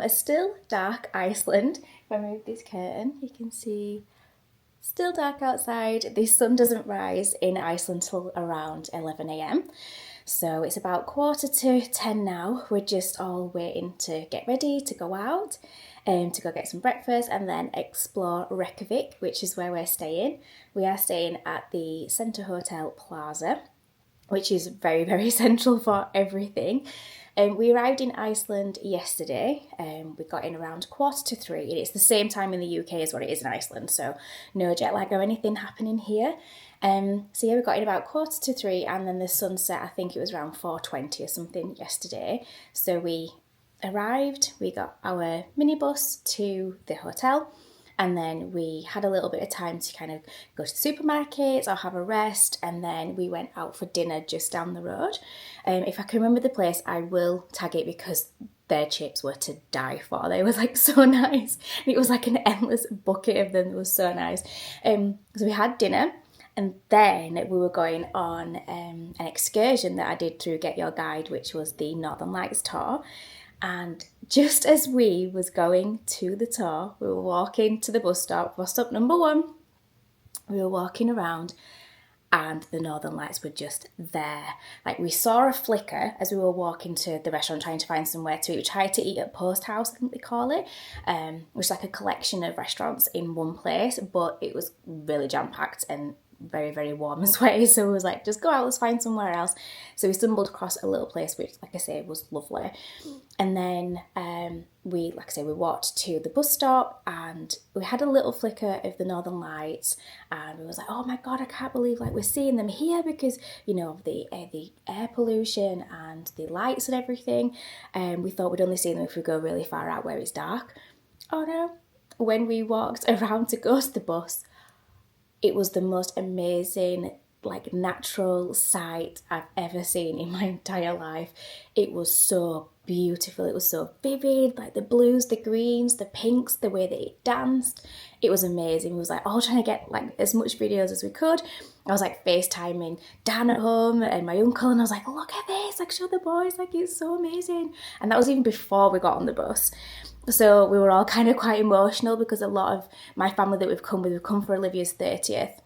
a still dark Iceland. If I move this curtain, you can see still dark outside. The sun doesn't rise in Iceland till around 11 a.m. So it's about 9:45 now. We're just all waiting to get ready to go out to go get some breakfast and then explore Reykjavík, which is where we're staying. We are staying at the Centre Hotels Plaza, which is very, very central for everything. We arrived in Iceland yesterday. We got in around 2:45, and it's the same time in the UK as what it is in Iceland, so no jet lag or anything happening here. So yeah, we got in about 2:45, and then the sunset, I think it was around 4:20 or something yesterday. So we arrived, we got our minibus to the hotel, and then we had a little bit of time to kind of go to the supermarkets or have a rest, and then we went out for dinner just down the road. If I can remember the place, I will tag it because their chips were to die for. They were like so nice. It was like an endless bucket of them. It was so nice. So we had dinner, and then we were going on an excursion that I did through Get Your Guide, which was the Northern Lights tour. And just as we was going to the tour, we were walking to the bus stop number 1. We were walking around and the Northern Lights were just there. Like, we saw a flicker as we were walking to the restaurant trying to find somewhere to eat. We tried to eat at Post House, I think they call it, which is like a collection of restaurants in one place, but it was really jam-packed and very, very warm and sweaty, so we was like, just go out, let's find somewhere else. So we stumbled across a little place which, like I say, was lovely. And then we walked to the bus stop, and we had a little flicker of the Northern Lights, and we was like, oh my god, I can't believe like we're seeing them here because, you know, of the air pollution and the lights and everything. We thought we'd only see them if we go really far out where it's dark. Oh no, when we walked around to go to the bus, it was the most amazing, like, natural sight I've ever seen in my entire life. It was so beautiful. It was so vivid, like the blues, the greens, the pinks, the way that it danced. It was amazing. We was like all trying to get like as much videos as we could. I was like FaceTiming Dan at home and my uncle, and I was like, look at this, like show the boys, like it's so amazing. And that was even before we got on the bus. So we were all kind of quite emotional because a lot of my family that we've come for Olivia's 30th.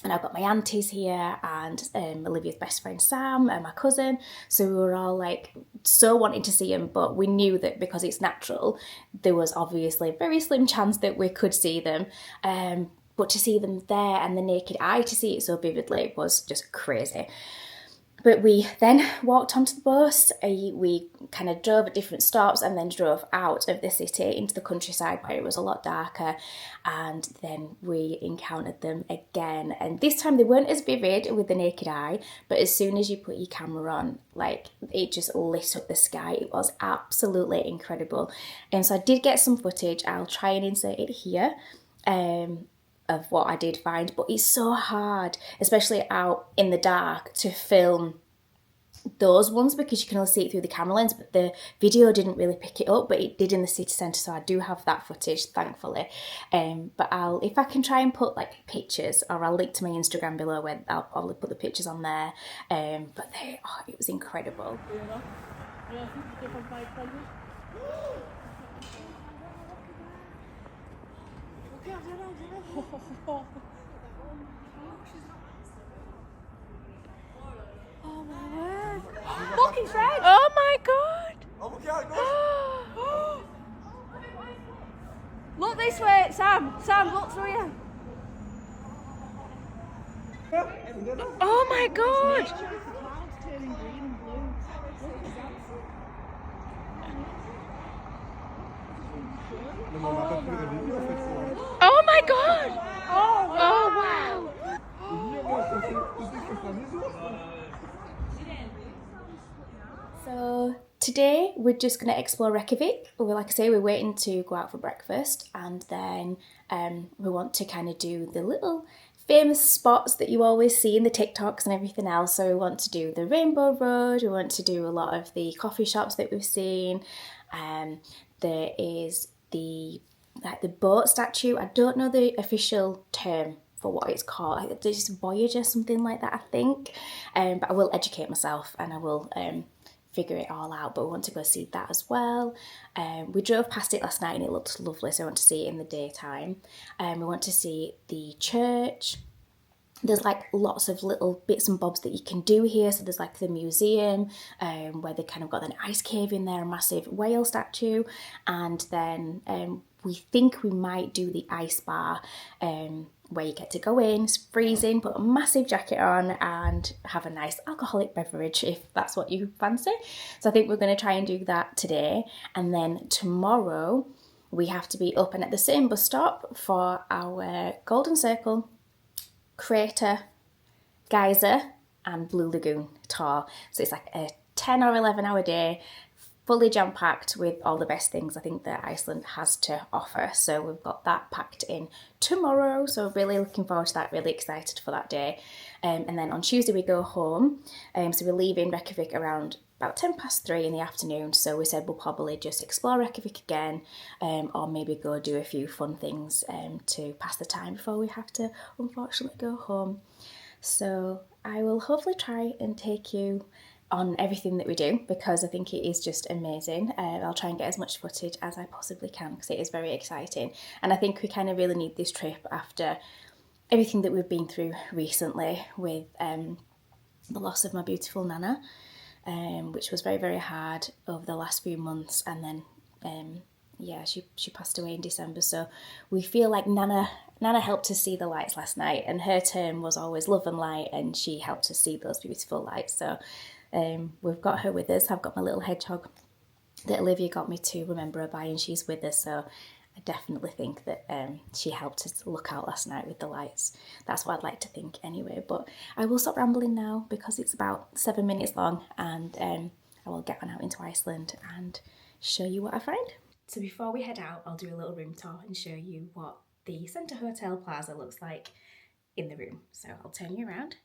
And I've got my aunties here and Olivia's best friend Sam and my cousin. So we were all like so wanting to see them, but we knew that because it's natural, there was obviously a very slim chance that we could see them. But to see them there and the naked eye to see it so vividly was just crazy. But we then walked onto the bus, we kind of drove at different stops and then drove out of the city into the countryside where it was a lot darker, and then we encountered them again. And this time they weren't as vivid with the naked eye, but as soon as you put your camera on, like, it just lit up the sky. It was absolutely incredible. And so I did get some footage. I'll try and insert it here. Of what I did find, but it's so hard, especially out in the dark, to film those ones because you can only see it through the camera lens, but the video didn't really pick it up, but it did in the city centre, so I do have that footage, thankfully. But if I can try and put like pictures, or I'll link to my Instagram below where I'll probably put the pictures on there. But it was incredible. Oh my word! Fucking Fred! Oh my god! Look this way, Sam! Sam, look through you! Oh my god! Oh my god! Oh wow! So today we're just going to explore Reykjavík. Like I say, we're waiting to go out for breakfast, and then we want to kind of do the little famous spots that you always see in the TikToks and everything else. So we want to do the Rainbow Road, we want to do a lot of the coffee shops that we've seen. There is the boat statue. I don't know the official term for what it's called. It's just Voyage or something like that, I think. But I will educate myself, and I will figure it all out, but we want to go see that as well. We drove past it last night and it looked lovely, so I want to see it in the daytime. We want to see the church. There's like lots of little bits and bobs that you can do here. So there's like the museum where they kind of got an ice cave in there, a massive whale statue, and then we think we might do the ice bar where you get to go in, it's freezing, put a massive jacket on and have a nice alcoholic beverage if that's what you fancy. So I think we're going to try and do that today, and then tomorrow we have to be up and at the same bus stop for our Golden Circle, Crater, Geyser and Blue Lagoon tour. So it's like a 10 or 11 hour day, fully jam-packed with all the best things I think that Iceland has to offer. So we've got that packed in tomorrow, so really looking forward to that, really excited for that day. And then on Tuesday we go home, so we're leaving Reykjavík around about 3:10 in the afternoon, so we said we'll probably just explore Reykjavík again, or maybe go do a few fun things to pass the time before we have to unfortunately go home. So I will hopefully try and take you on everything that we do, because I think it is just amazing. I'll try and get as much footage as I possibly can because it is very exciting, and I think we kind of really need this trip after everything that we've been through recently with the loss of my beautiful Nana, which was very, very hard over the last few months, and then she passed away in December. So we feel like Nana helped us see the lights last night, and her term was always love and light, and she helped us see those beautiful lights. So we've got her with us. I've got my little hedgehog that Olivia got me to remember her by, and she's with us. So I definitely think that she helped us look out last night with the lights. That's what I'd like to think anyway. But I will stop rambling now because it's about 7 minutes long, and I will get on out into Iceland and show you what I find. So before we head out, I'll do a little room tour and show you what the Centre Hotels Plaza looks like in the room. So I'll turn you around.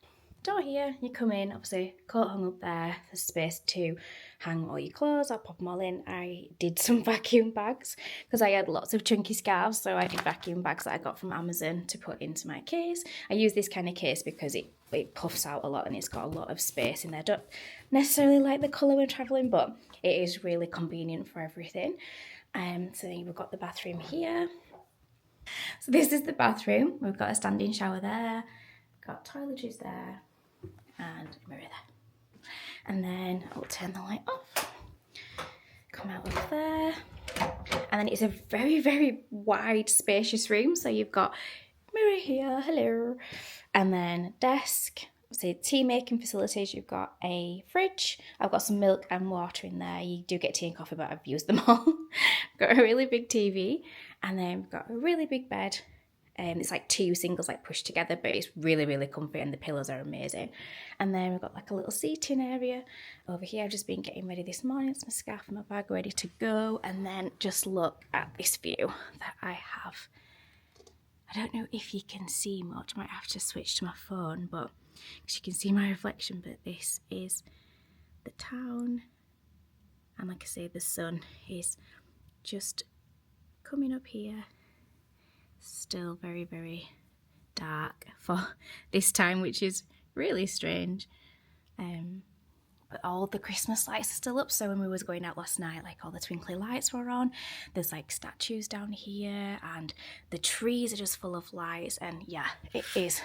Door here, you come in, obviously coat hung up there, there's space to hang all your clothes. I'll pop them all in. I did some vacuum bags because I had lots of chunky scarves, so I did vacuum bags that I got from Amazon to put into my case. I use this kind of case because it puffs out a lot and it's got a lot of space in there. I don't necessarily like the colour when travelling, but it is really convenient for everything. So we've got the bathroom here. So this is the bathroom. We've got a standing shower there, got toiletries there, and a mirror there. And then I'll turn the light off, come out of there, and then it's a very, very wide, spacious room. So you've got mirror here, hello, and then desk, say tea making facilities. You've got a fridge. I've got some milk and water in there. You do get tea and coffee, but I've used them all. Got a really big TV, and then we've got a really big bed. It's like two singles like pushed together, but it's really, really comfy and the pillows are amazing. And then we've got like a little seating area over here. I've just been getting ready this morning. It's my scarf and my bag ready to go. And then just look at this view that I have. I don't know if you can see much. I might have to switch to my phone, but because you can see my reflection. But this is the town, and like I say, the sun is just coming up here. Still very, very dark for this time, which is really strange. But all the Christmas lights are still up. So when we was going out last night, like all the twinkly lights were on. There's like statues down here, and the trees are just full of lights. And yeah, it is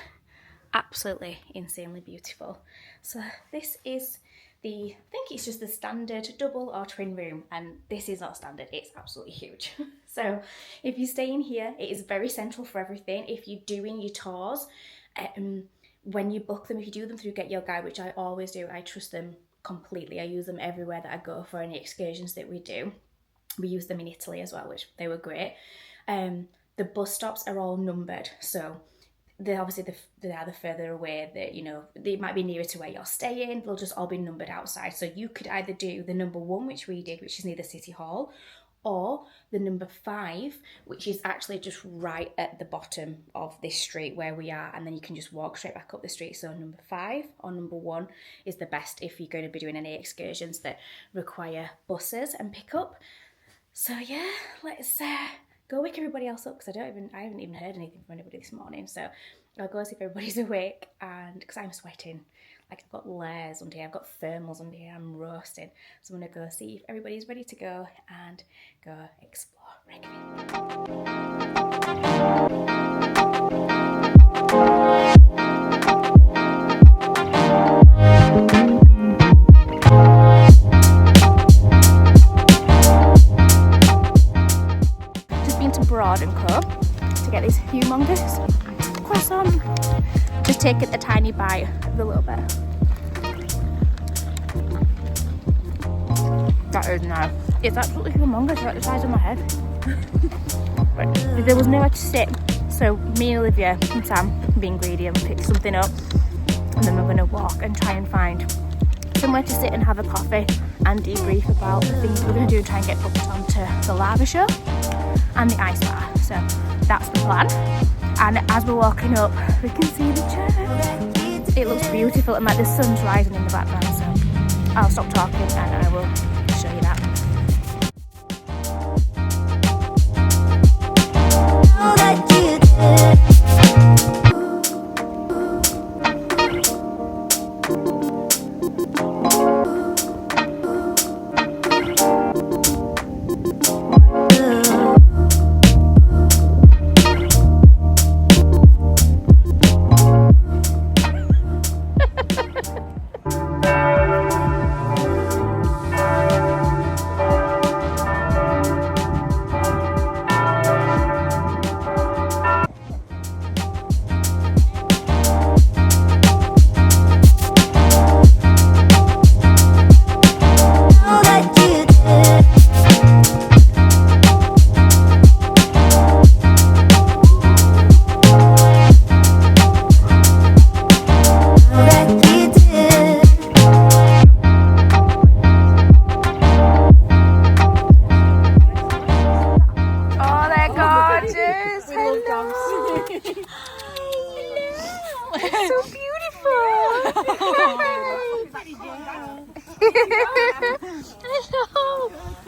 absolutely insanely beautiful. So this is I think it's just the standard double or twin room, and this is not standard, it's absolutely huge. So if you stay in here, it is very central for everything. If you're doing your tours, when you book them, if you do them through Get Your Guide, which I always do, I trust them completely. I use them everywhere that I go for any excursions that we do. We use them in Italy as well, which they were great. The bus stops are all numbered, so they're obviously they are the further away that, you know, they might be nearer to where you're staying. They'll just all be numbered outside. So you could either do the number 1, which we did, which is near the City Hall, or the number 5, which is actually just right at the bottom of this street where we are, and then you can just walk straight back up the street. So number 5 or number 1 is the best if you're going to be doing any excursions that require buses and pickup. So yeah, let's go wake everybody else up, because I haven't even heard anything from anybody this morning. So I'll go see if everybody's awake, and because I'm sweating Like I've got layers under here, I've got thermals under here, I'm roasting. So I'm gonna go see if everybody's ready to go and go explore Reykjavík. Broad and Co to get this humongous croissant. Just taking a tiny bite of a little bit. That is nice. It's absolutely humongous, it's like the size of my head. But there was nowhere to sit, so me and Olivia and Sam, being greedy, and picked something up, and then we're going to walk and try and find somewhere to sit and have a coffee and debrief about the things we're going to do and try and get booked onto the lava show and the ice bar. So that's the plan. And as we're walking up, we can see the church. It looks beautiful and like the sun's rising in the background. So I'll stop talking and I will show you that.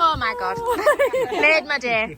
Oh my god, made my day.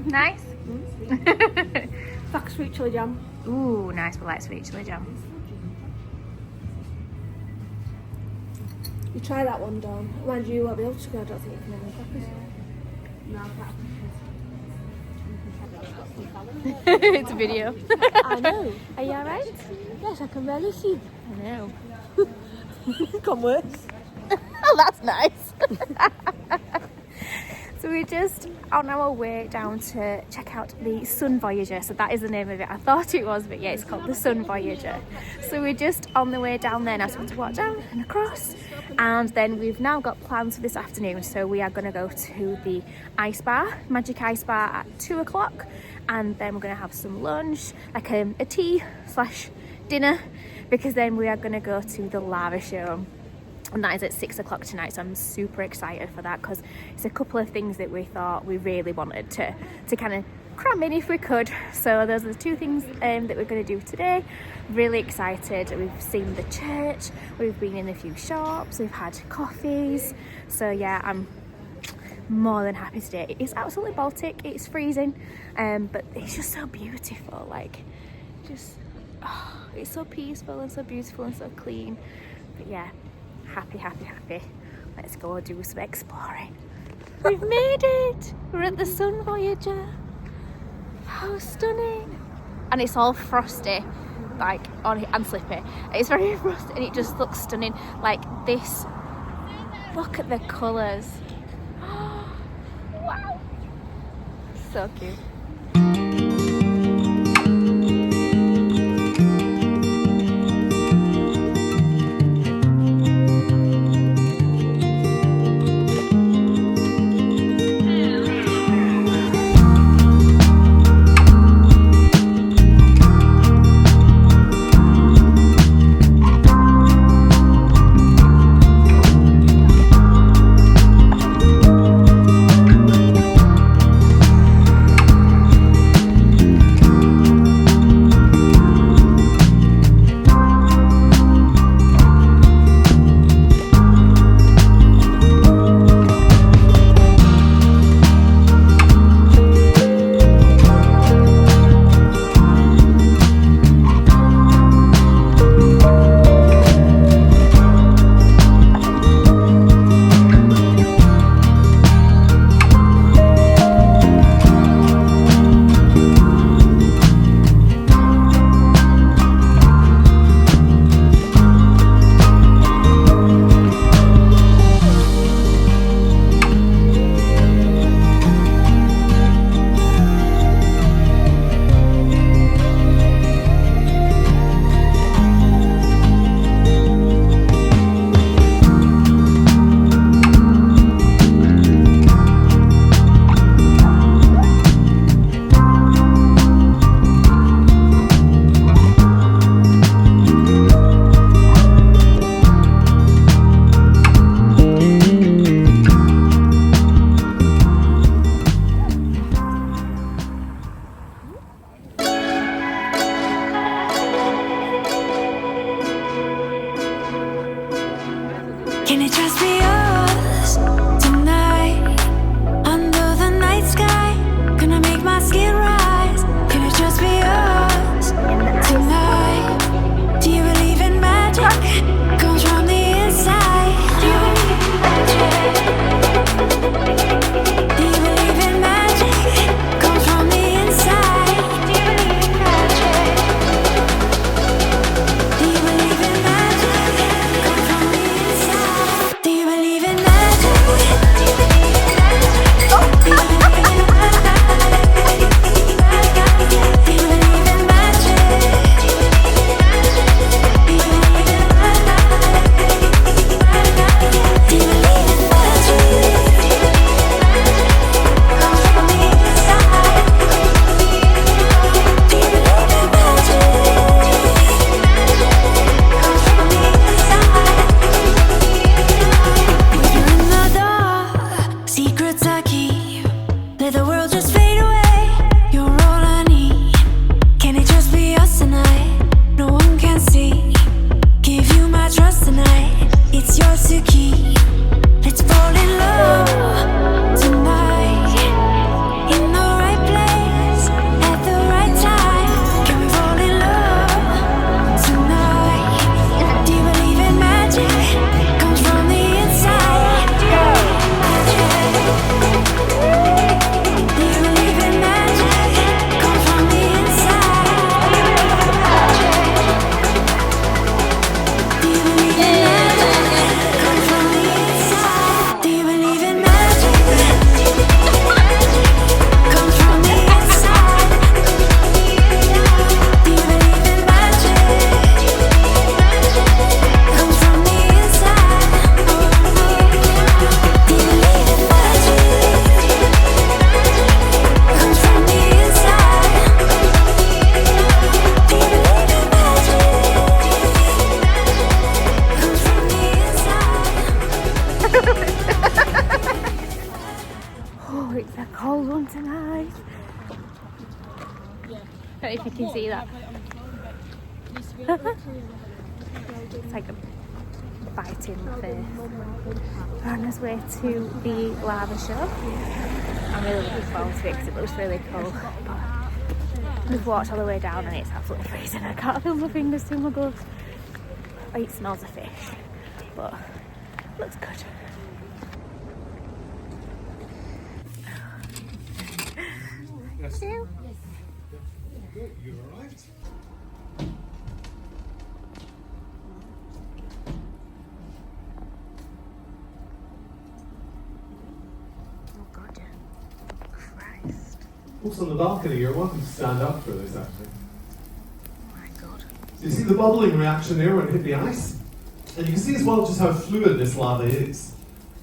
Nice. Black sweet chili jam. Ooh, nice. We like sweet chili jam. You try that one, Dawn. Mind you, you won't be able to go. I don't think you can have any crackers. It's a video. I know. Are you alright? Yes, I can barely see. I know. Come worse. Oh, that's nice. So we're just on our way down to check out the Sun Voyager. So that is the name of it. I thought it was, but yeah, it's called the Sun Voyager. So we're just on the way down there now. So we want to walk down and across. And then we've now got plans for this afternoon. So we are going to go to the ice bar, Magic Ice Bar at 2 o'clock. And then we're going to have some lunch, like a tea/dinner, because then we are going to go to the lava show. And that is at 6 o'clock tonight, so I'm super excited for that because it's a couple of things that we thought we really wanted to kind of cram in if we could. So those are the two things that we're going to do today. Really excited. We've seen the church, we've been in a few shops, we've had coffees. So yeah, I'm more than happy today. It's absolutely Baltic, it's freezing, but it's just so beautiful. Like, just, oh, it's so peaceful and so beautiful and so clean. But yeah, happy. Let's go do some exploring. We've made it! We're at the Sun Voyager. How stunning! And it's all frosty, like, on it, and slippy. It's very frosty and it just looks stunning. Like this. Look at the colours. Wow! So cute. nice. I don't know if you can see that. It's like biting the face. We're on this way to the lava show. I'm really looking forward to it because it looks really cool. We've walked all the way down and it's absolutely freezing. I can't feel my fingers to my gloves. Oh, it smells of fish, but looks good. Yes. You? You arrived. Oh god, Christ. Folks on the balcony, you're welcome to stand up for this actually. Oh my god. So you see the bubbling reaction there when it hit the ice? And you can see as well just how fluid this lava is.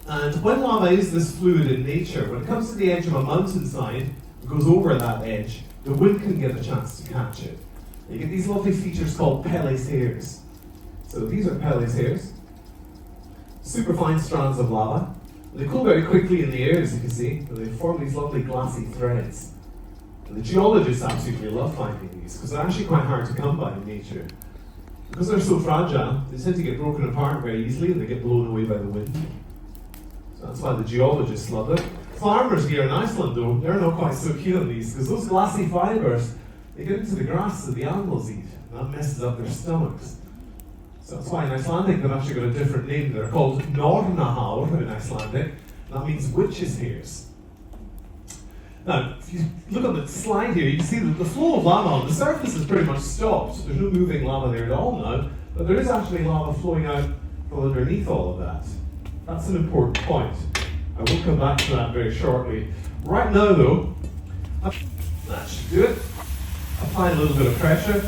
And when lava is this fluid in nature, when it comes to the edge of a mountainside, it goes over that edge, the wind can get a chance to catch it. And you get these lovely features called Pellé's hairs. So these are Pellé's hairs. Super fine strands of lava. They cool very quickly in the air, as you can see, and they form these lovely glassy threads. And the geologists absolutely love finding these, because they're actually quite hard to come by in nature. Because they're so fragile, they tend to get broken apart very easily and they get blown away by the wind. So that's why the geologists love it. Farmers here in Iceland, though, they're not quite so keen on these, because those glassy fibres, they get into the grass that the animals eat, and that messes up their stomachs. So that's why in Icelandic they've actually got a different name. They're called Nornahaur in Icelandic. That means witches' hairs. Now, if you look on the slide here, you can see that the flow of lava on the surface is pretty much stopped. There's no moving lava there at all now, but there is actually lava flowing out from underneath all of that. That's an important point. I will come back to that very shortly. Right now, though, that should do it. Apply a little bit of pressure.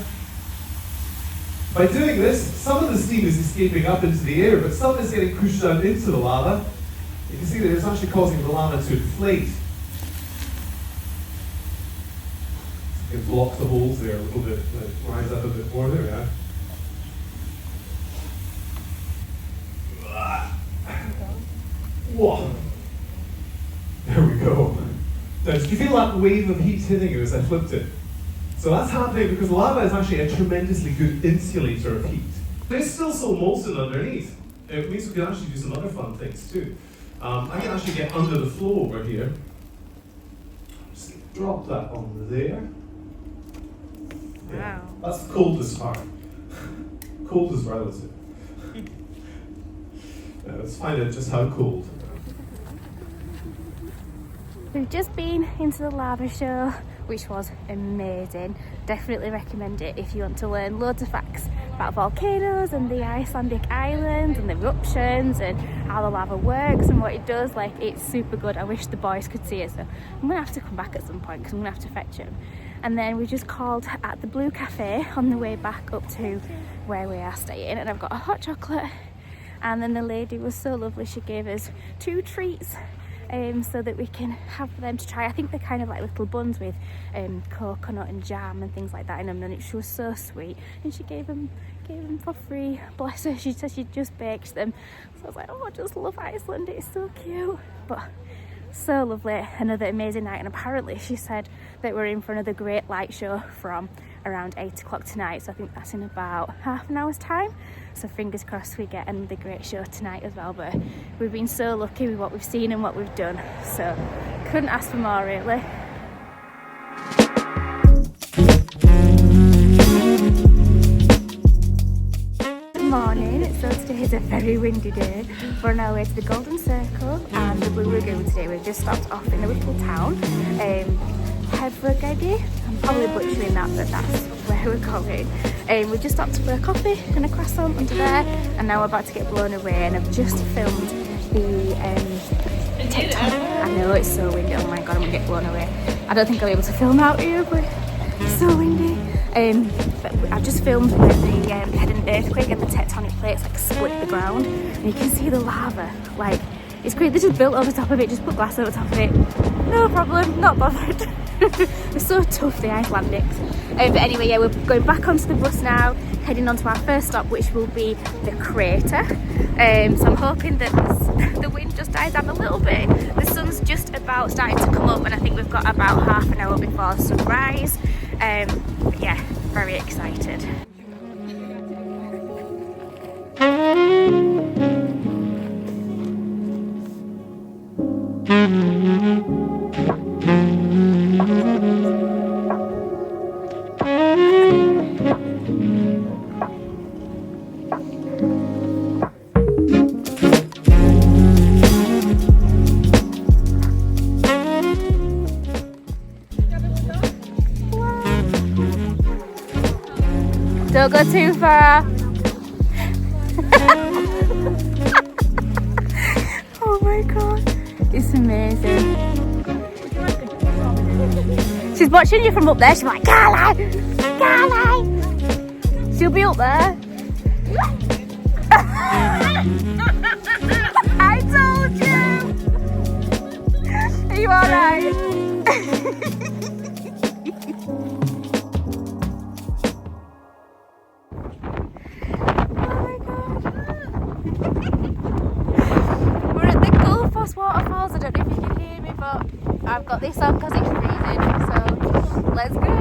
By doing this, some of the steam is escaping up into the air, but some is getting pushed out into the lava. You can see that it's actually causing the lava to inflate. You can block the holes there a little bit, rise up a bit more. There we are. Whoa. There we go. Now, did you feel that wave of heat hitting you as I flipped it? So that's happening because lava is actually a tremendously good insulator of heat. There's still some molten underneath. It means we can actually do some other fun things too. I can actually get under the flow over here. Just drop that on there. Yeah. Wow. That's the coldest part. Coldest relative. Let's find out just how cold. We've just been into the lava show, which was amazing. Definitely recommend it if you want to learn loads of facts about volcanoes and the Icelandic islands and the eruptions and how the lava works and what it does. Like, it's super good. I wish the boys could see it, so I'm gonna have to come back at some point because I'm gonna have to fetch them. And then we just called at the Blue Cafe on the way back up to where we are staying, and I've got a hot chocolate. And then the lady was so lovely, she gave us 2 treats so that we can have them to try. I think they're kind of like little buns with coconut and jam and things like that in them, and she was so sweet, and she gave them for free. Bless her, she said she just baked them. So I was like, oh, I just love Iceland, it's so cute. But so lovely, another amazing night. And apparently she said that we're in for another great light show from around 8 o'clock tonight, so I think that's in about half an hour's time. So fingers crossed we get another great show tonight as well. But we've been so lucky with what we've seen and what we've done, so couldn't ask for more really. Good morning. So today is a very windy day. We're on our way to the Golden Circle and the Blue Lagoon today. We've just stopped off in a little town, Reykjavík. I'm probably butchering that, but that's where we're going. We just stopped for a coffee and a croissant under there, and now we're about to get blown away. And I've just filmed the TikTok. I know it's so windy. Oh my god, I'm gonna get blown away. I don't think I'll be able to film out here, but it's so windy. But I've just filmed where the had an earthquake and the tectonic plates like split the ground, and you can see the lava. Like, it's great. They just built over top of it, just put glass over top of it. No problem, not bothered. They're so tough, the Icelandics. But anyway, yeah, we're going back onto the bus now, heading on to our first stop, which will be the crater. So I'm hoping that the wind just dies down a little bit. The sun's just about starting to come up, and I think we've got about half an hour before sunrise. But yeah, very excited. Don't go too far. Oh my god, it's amazing. She's watching you from up there. She's like, Carly, Carly. She'll be up there. I told you. Are you alright? Waterfalls. I don't know if you can hear me, but I've got this on because it's freezing, so let's go.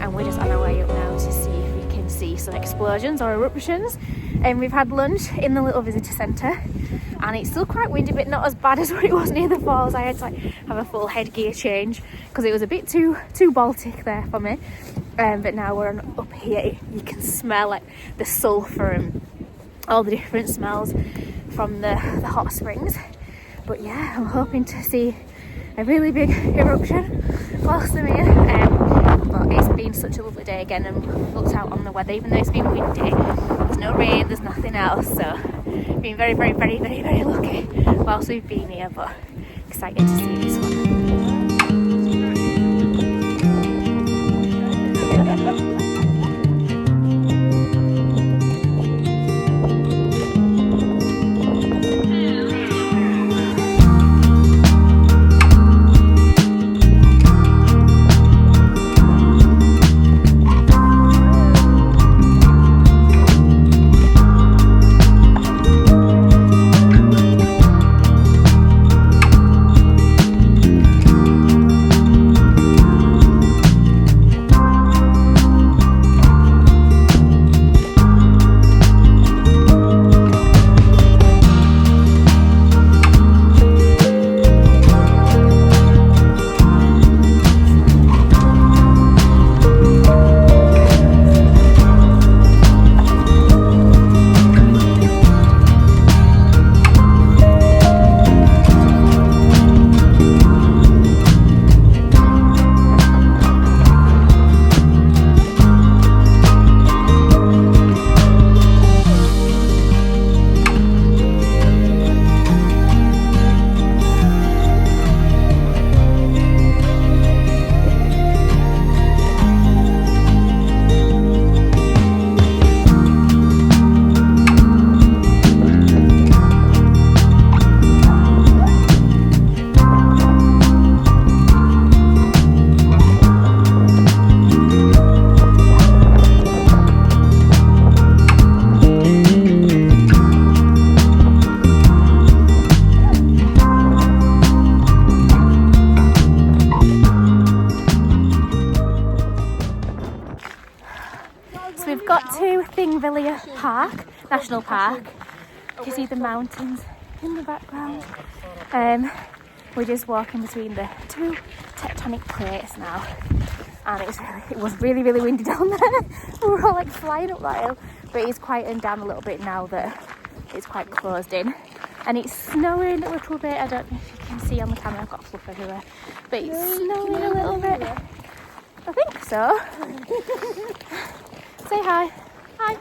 and we're just on our way up now to see if we can see some explosions or eruptions. And we've had lunch in the little visitor centre, and it's still quite windy, but not as bad as what it was near the falls. I had to have a full headgear change because it was a bit too Baltic there for me. But now we're up here, you can smell like the sulphur and all the different smells from the hot springs. But yeah, I'm hoping to see a really big eruption whilst I'm here. But it's been such a lovely day again, and looked out on the weather, even though it's been windy, there's no rain, there's nothing else, so been very lucky whilst we've been here, but excited to see this one. Thingvellir Park, National Park. You can see the mountains in the background. We're just walking between the two tectonic plates now, and it was really windy down there. We were all like flying up that hill, but it's quieting down a little bit now that it's quite closed in. And it's snowing a little bit. I don't know if you can see on the camera, I've got fluff everywhere, but it's snowing a little bit. I think so. Say hi. Hi.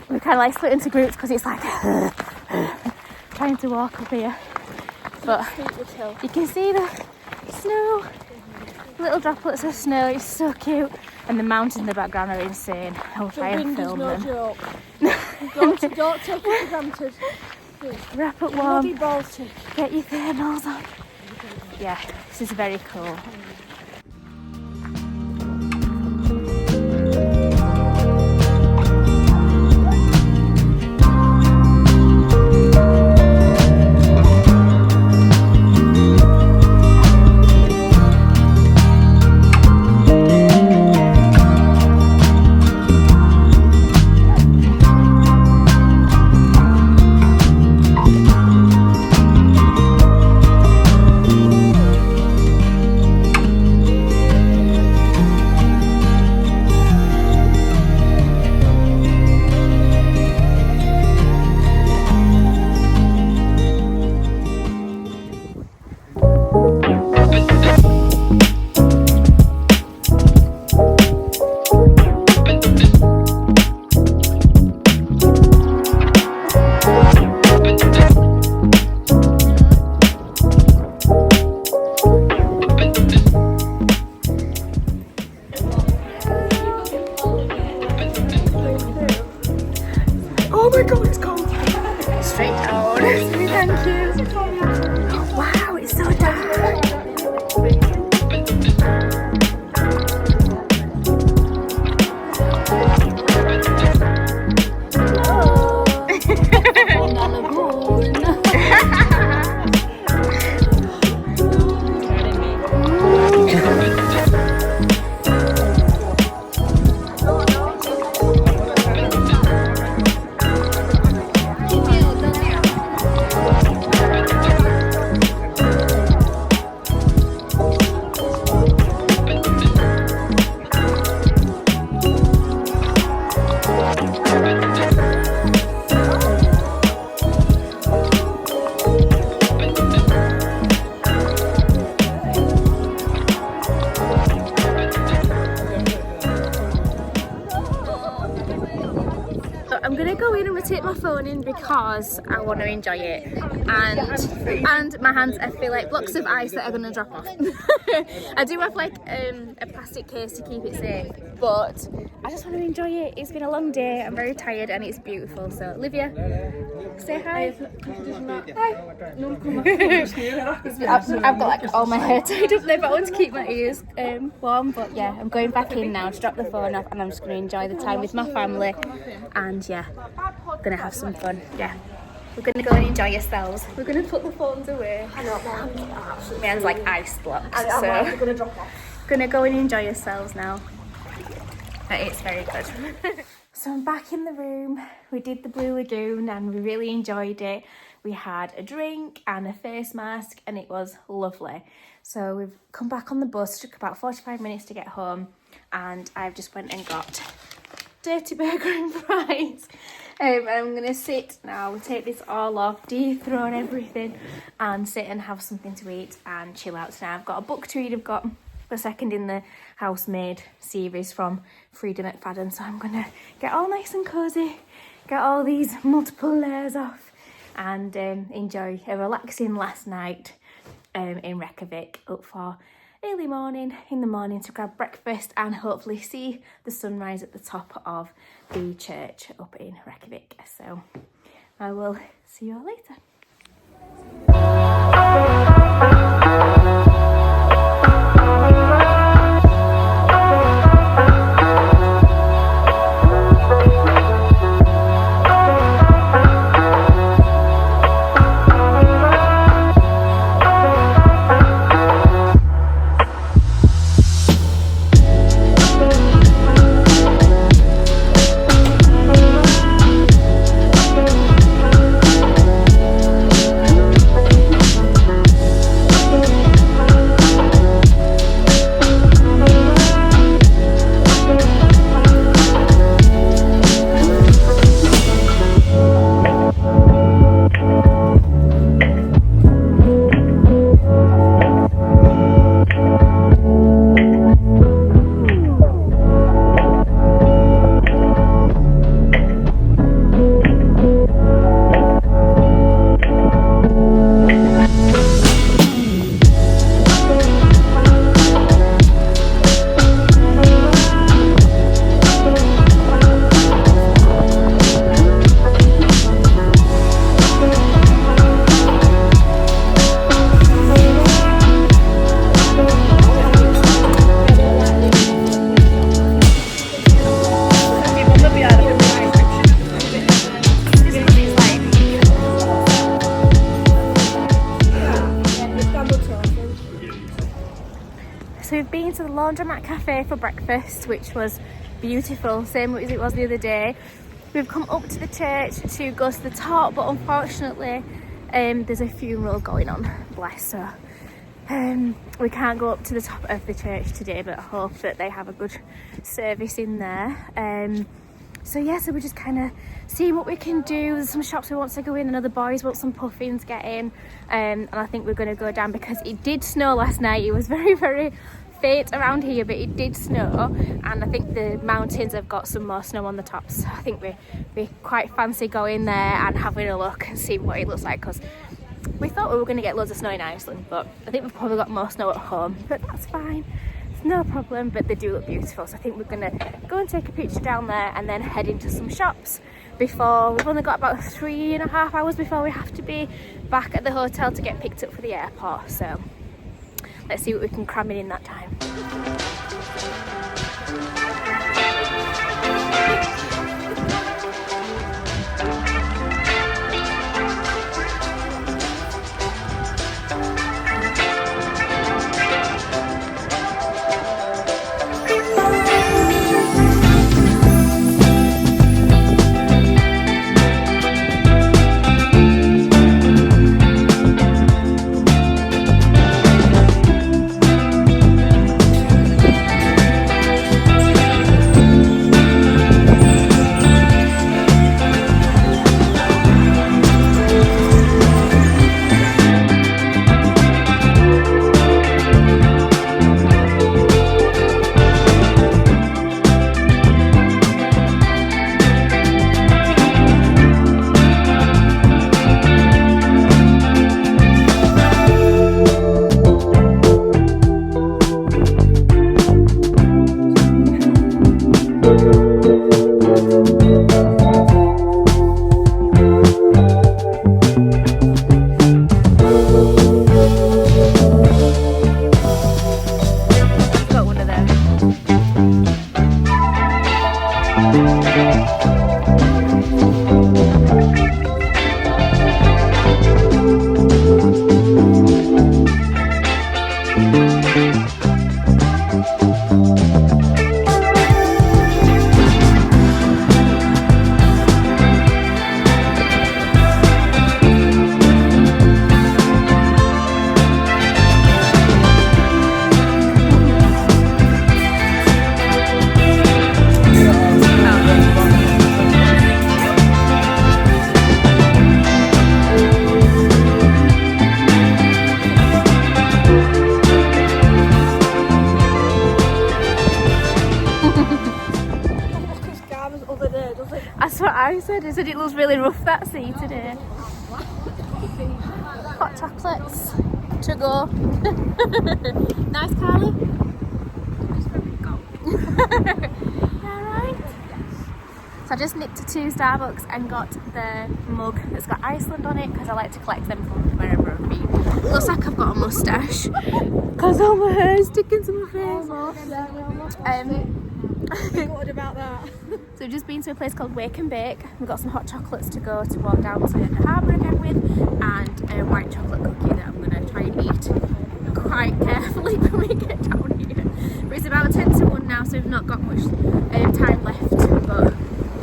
We kind of like split into groups because it's like trying to walk up here. But you can see the snow, little droplets of snow. It's so cute. And the mountains in the background are insane. I'll try and film them. Joke. don't take it for granted. Wrap up warm. Get your thermals on. Yeah, this is very cool. Oh my god, it's cold. Straight down. Thank you. Wow, it's so dark. I'm gonna go in and take my phone in because I want to enjoy it, and my hands, I feel like blocks of ice that are gonna drop off. I do have like a plastic case to keep it safe, but I just want to enjoy it. It's been a long day, I'm very tired, and it's beautiful. So Olivia, say hi. I've got like all my hair tied up there, but I want to keep my ears warm. But yeah, I'm going back in now to drop the phone off, and I'm just going to enjoy the time with my family, and yeah, gonna have some fun. Yeah, we're gonna go and enjoy yourselves. We're gonna put the phones away. My hands like ice blocks, so gonna go and enjoy yourselves now. It's very good. So I'm back in the room. We did the Blue Lagoon and we really enjoyed it. We had a drink and a face mask and it was lovely. So we've come back on the bus. It took about 45 minutes to get home, and I've just went and got dirty burger and fries. I'm going to sit now, take this all off, dethrone everything, and sit and have something to eat and chill out tonight. I've got a book to read. I've got the second in the Housemaid series from Frida McFadden, so I'm going to get all nice and cosy, get all these multiple layers off, and enjoy a relaxing last night in Reykjavík, up for early morning in the morning to grab breakfast and hopefully see the sunrise at the top of the church up in Reykjavík. So I will see you all later. laundromat cafe for breakfast, which was beautiful, same as it was the other day. We've come up to the church to go to the top, but unfortunately there's a funeral going on, bless her. We can't go up to the top of the church today, but I hope that they have a good service in there. So we're just kind of seeing what we can do. There's some shops we want to go in, and other boys want some puffins get in, and I think we're going to go down because it did snow last night. It was very, very faint around here, but it did snow, and I think the mountains have got some more snow on the tops. So I think we quite fancy going there and having a look and see what it looks like, because we thought we were going to get loads of snow in Iceland, but I think we've probably got more snow at home, but that's fine. No problem, but they do look beautiful, so I think we're gonna go and take a picture down there and then head into some shops before we've only got about 3.5 hours before we have to be back at the hotel to get picked up for the airport. So let's see what we can cram in that time. That's what I said. I said it looks really rough, that sea today. Hot chocolates to go. Nice, Carly? Alright. So I just nipped to Starbucks and got the mug that's got Iceland on it, because I like to collect them from wherever I've been. It looks like I've got a moustache because all my hair is sticking to my face. What about that? So we've just been to a place called Wake and Bake. We've got some hot chocolates to go to walk down to the harbour again with, and a white chocolate cookie that I'm going to try and eat quite carefully when we get down here. But it's about 10 to 1 now, so we've not got much time left, but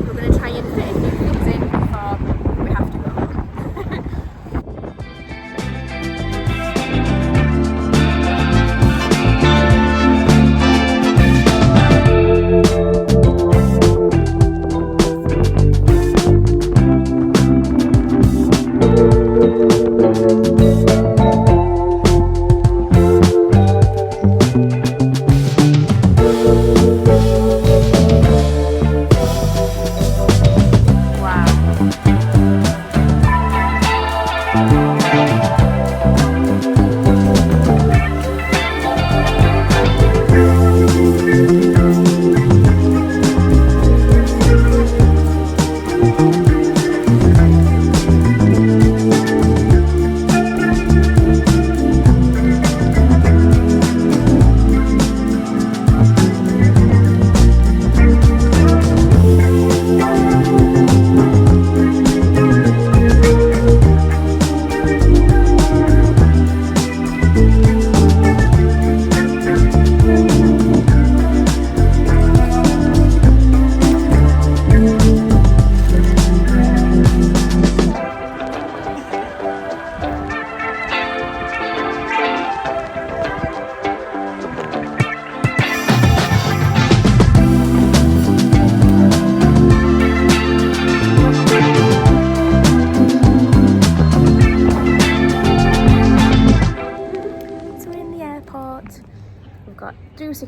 we're going to try and fit a few things in before we have to go home.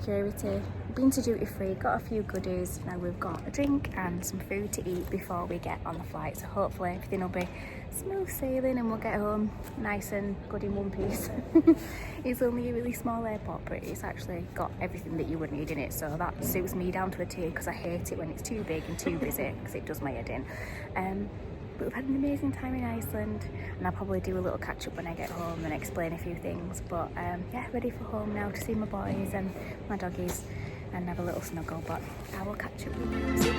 security, been to duty free, got a few goodies. Now we've got a drink and some food to eat before we get on the flight, so hopefully everything will be smooth sailing and we'll get home nice and good in one piece. It's only a really small airport, but it's actually got everything that you would need in it, so that suits me down to a T, because I hate it when it's too big and too busy because it does my head in. But we've had an amazing time in Iceland, and I'll probably do a little catch up when I get home and explain a few things. But yeah, ready for home now to see my boys and my doggies and have a little snuggle. But I will catch up with you soon.